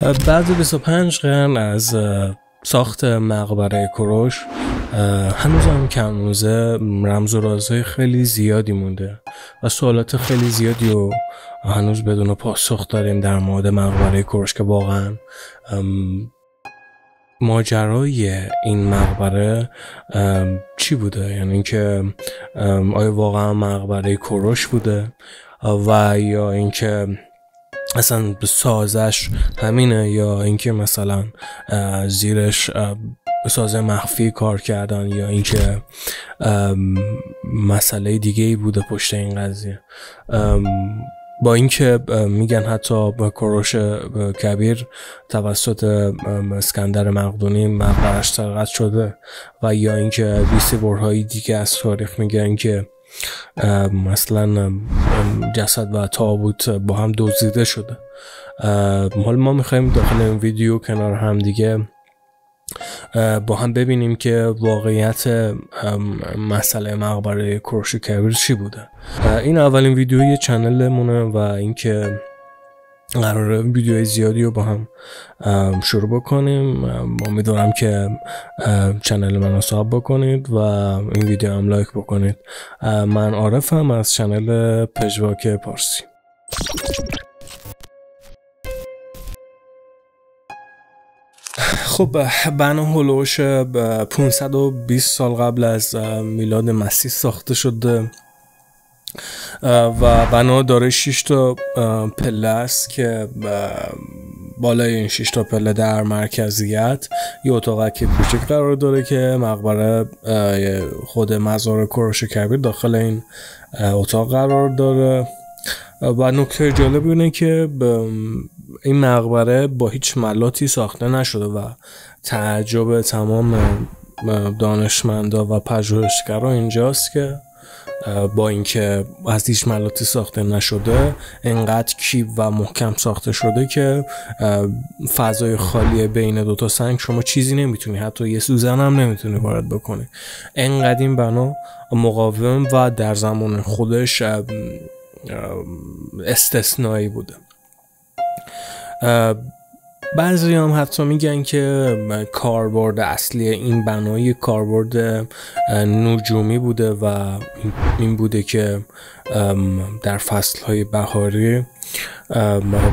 بعد 25 قرن از ساخت مقبره کوروش هنوز هم کم‌روزه رمز و رازهای خیلی زیادی مونده و سوالات خیلی زیادی و هنوز بدون پاسخ داریم در مورد مقبره کوروش که واقعا ماجرای این مقبره چی بوده، یعنی اینکه آیا واقعا مقبره کوروش بوده و یا اینکه اصلا سازش همینه یا اینکه مثلا زیرش ساز مخفی کار کردن یا اینکه مسئله دیگه ای بوده پشت این قضیه. با اینکه میگن حتی کوروش کبیر توسط اسکندر مقدونی مقبرش سرقت شده و یا اینکه بیسیبرهای دیگه از تاریخ میگن که مثلا جسد و تابوت با هم دزدیده شده. حالا ما میخوایم داخل این ویدیو کنار هم دیگه با هم ببینیم که واقعیت مسئله مقبره کوروش کبیر چی بوده. این اولین ویدیوی چنلمونه و اینکه قراره ویدیوهای زیادی رو با هم شروع بکنیم. امیدوارم که چنل من رو ساب بکنید و این ویدیو هم لایک بکنید. من عارفم از چنل پژواک پارسی. خب بنا هولوش 520 سال قبل از میلاد مسیح ساخته شده و بنا داره 6 تا پله است که بالای این 6 تا پله در مرکزیت یه اتاقک کوچیک قرار داره که مقبره خود مزار کوروش کبیر داخل این اتاق قرار داره. و نکته جالب اینه که این مقبره با هیچ ملاتی ساخته نشده و تعجب تمام دانشمندا و پژوهشگرا اینجاست که با اینکه از هیچ ملاتی ساخته نشده انقدر کیپ و محکم ساخته شده که فضای خالی بین دوتا سنگ شما چیزی نمیتونی، حتی یه سوزن هم نمیتونی وارد بکنی. انقدر این بنا مقاوم و در زمان خودش استثنایی بوده. بعضی هم حتی میگن که کاربرد اصلی این بنای کاربرد نجومی بوده و این بوده که در فصلهای بهاری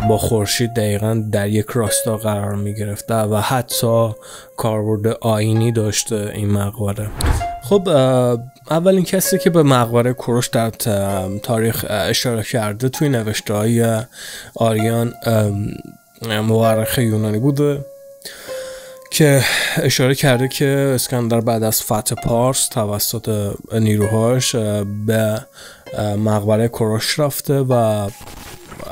با خورشید دقیقاً در یک راستا قرار میگرفته و حتی کاربرد آیینی داشته این مقبره. خب اولین کسی که به مقبره کوروش در تاریخ اشاره کرده توی نوشته‌های آریان مورخ یونانی بوده که اشاره کرده که اسکندر بعد از فتح پارس توسط نیروهاش به مقبره کوروش رفته و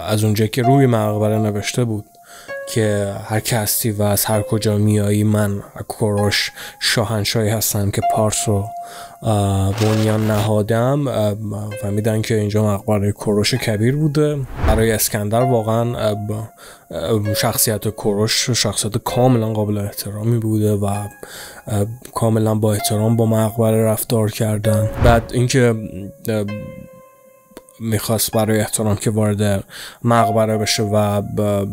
از اونجا که روی مقبره نوشته بود که هر کسی و از هر کجا میایی من کوروش شاهنشاهی هستم که پارس رو بنیان نهادم. فهمیدن که اینجا مقبره کوروش کبیر بوده. برای اسکندر واقعا شخصیت کوروش شخصیت کاملا قابل احترامی بوده و کاملا با احترام با مقبره رفتار کردن. بعد اینکه میخواست برای احترام که وارد مقبره بشه و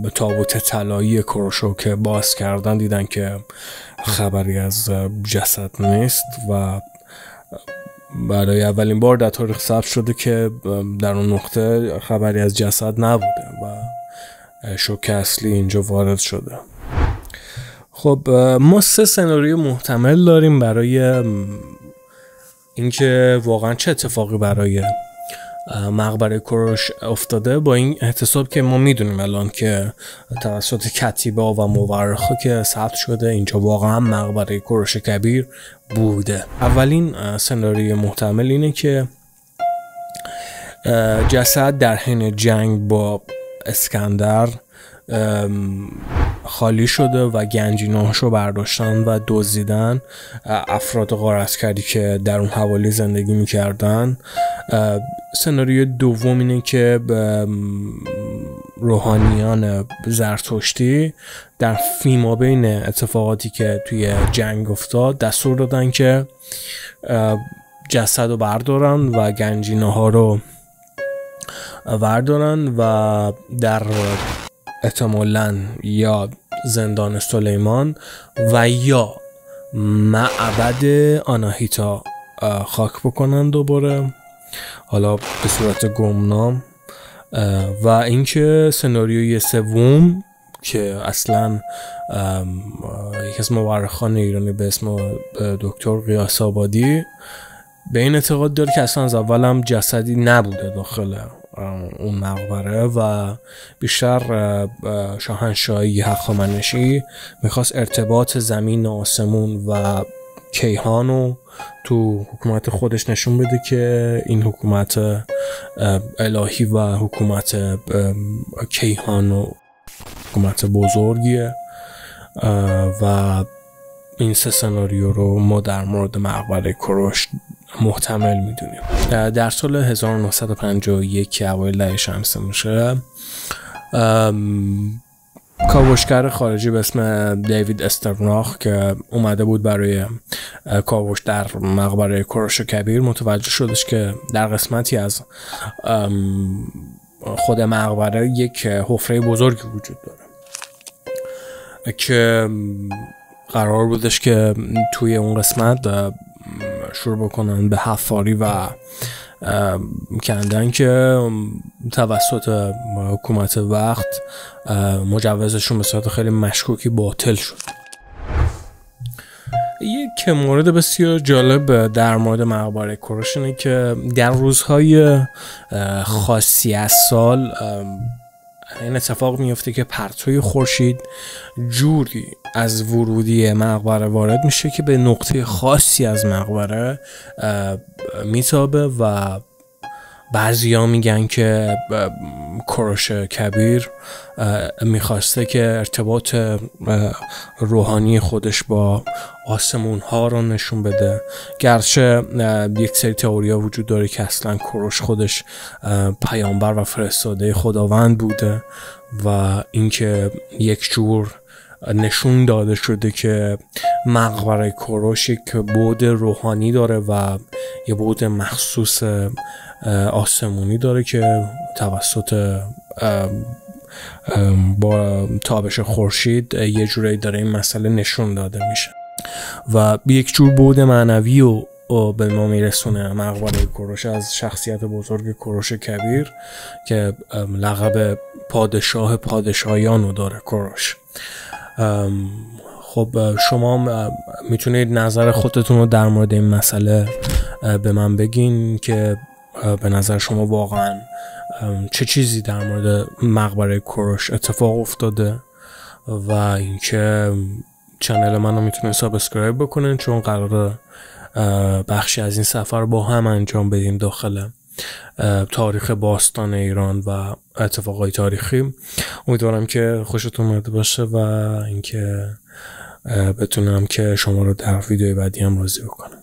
به تابوت طلایی کوروشو که باز کردن دیدن که خبری از جسد نیست و برای اولین بار در تاریخ ثبت شده که در اون نقطه خبری از جسد نبوده و شوک اصلی اینجا وارد شده. خب ما 3 سناریو محتمل داریم برای اینکه واقعا چه اتفاقی برای مقبره کوروش افتاده، با این احتساب که ما میدونیم الان که توسط کتیبه و مورخا که ثبت شده اینجا واقعا مقبره کوروش کبیر بوده. اولین سناریوی محتمل اینه که جسد در حین جنگ با اسکندر خالی شده و گنجینه‌هاشو برداشتن و دزدیدن. افراد غارتکردی که در اون حوالی زندگی میکردن. سناریوی دوم اینه که روحانیان زرتشتی در فیمابین اتفاقاتی که توی جنگ افتاد دستور دادن که جسد رو بردارن و گنجینه ها رو بردارن و در احتمالاً یا زندان سلیمان و یا معبد آناهیتا خاک بکنن دوباره، حالا به صورت گمنام. و اینکه سناریوی سوم که اصلا یکی از مورخان ایرانی به اسم دکتر قیاس آبادی به این اعتقاد داره که اصلا از اول هم جسدی نبوده داخل اون مقبره و بیشتر شاهنشاهی هخامنشی میخواست ارتباط زمین و آسمون و کیهانو تو حکومت خودش نشون بده که این حکومت الهی و حکومت کیهان و حکومت بزرگیه. و این سه سناریو رو ما در مورد مقبره کوروش محتمل میدونیم. در سال 1951 که اوایل دهه شمسی میشه، کاوشگر خارجی به اسم دیوید استرناخ که اومده بود برای کاوش در مقبره کوروش کبیر متوجه شدش که در قسمتی از خود مقبره یک حفره بزرگی وجود داره که قرار بودش که توی اون قسمت شروع بکنن به حفاری و کندن که توسط حکومت وقت مجوزشون به صورت خیلی مشکوکی باطل شد. یک مورد بسیار جالب در مورد مقبره کوروش اینه که در روزهای خاصی از سال این اتفاق میفته که پرتوی خورشید جوری از ورودی مقبره وارد میشه که به نقطه خاصی از مقبره میتابه و بعضیا میگن که کوروش کبیر میخواسته که ارتباط روحانی خودش با آسمون ها رو نشون بده، گرچه یک سری تئوریا وجود داره که اصلا کوروش خودش پیامبر و فرستاده خداوند بوده و اینکه یک جور نشون داده شده که مقبره کوروش یک بعد روحانی داره و یه بعد مخصوص آسمونی داره که توسط با تابش خورشید یه جوری داره این مسئله نشون داده میشه و یک جور بعد معنوی و به ما میرسونه مقبره کوروش از شخصیت بزرگ کوروش کبیر که لقب پادشاه پادشاهیان رو داره کوروش. خب شما میتونید نظر خودتون رو در مورد این مسئله به من بگین که به نظر شما واقعا چه چیزی در مورد مقبره کوروش اتفاق افتاده و اینکه چنل منو میتونید سابسکرایب بکنین چون قراره بخشی از این سفر با هم انجام بدیم داخل تاریخ باستان ایران و اتفاقای تاریخی. امیدوارم که خوشتون اومده باشه و اینکه بتونم که شما رو در ویدیوی بعدی هم راضی بکنم.